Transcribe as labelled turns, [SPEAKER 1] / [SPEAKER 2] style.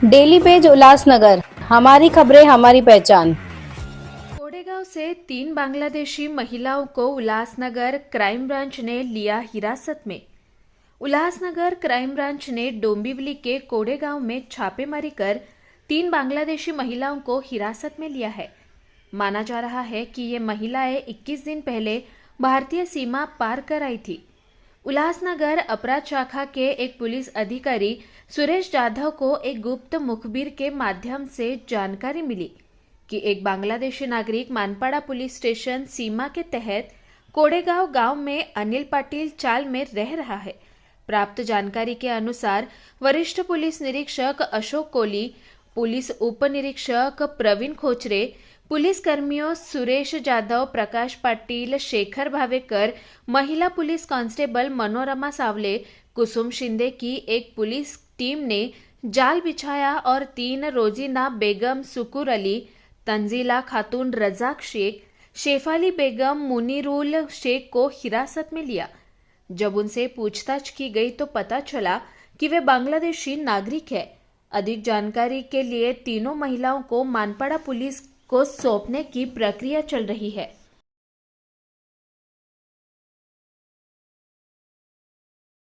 [SPEAKER 1] Daily page Ulhasnagar, हमारी खबरें हमारी पहचान।
[SPEAKER 2] कोडेगांव से 3 बांग्लादेशी महिलाओं को उल्लासनगर क्राइम ब्रांच ने लिया हिरासत में। उल्लासनगर क्राइम ब्रांच ने डोंबिवली के कोडेगांव में छापेमारी कर 3 बांग्लादेशी महिलाओं को हिरासत में लिया है। माना जा रहा है कि ये महिलाएं 21 दिन पहले भारतीय सीमा पार कर आई थी। उल्लासनगर अपराध शाखा के एक पुलिस अधिकारी सुरेश जाधव को एक गुप्त मुखबिर के माध्यम से जानकारी मिली कि एक बांग्लादेशी नागरिक मानपाड़ा पुलिस स्टेशन सीमा के तहत कोडेगांव गांव में अनिल पाटिल चाल में रह रहा है। प्राप्त जानकारी के अनुसार वरिष्ठ पुलिस निरीक्षक अशोक कोली, पुलिस उप निरीक्षक प्रवीण खोचरे, पुलिस कर्मियों सुरेश जाधव, प्रकाश पाटिल, शेखर भावेकर, महिला पुलिस कांस्टेबल मनोरमा सावले, कुसुम शिंदे की एक पुलिस टीम ने जाल बिछाया और 3 रोजीना बेगम सुकुर अली, तंजीला खातून रजाक शेख, शेफाली बेगम मुनीरुल शेख को हिरासत में लिया। जब उनसे पूछताछ की गई तो पता चला कि वे बांग्लादेशी नागरिक है। अधिक जानकारी के लिए तीनों महिलाओं को मानपाड़ा पुलिस को सौंपने की प्रक्रिया चल रही है।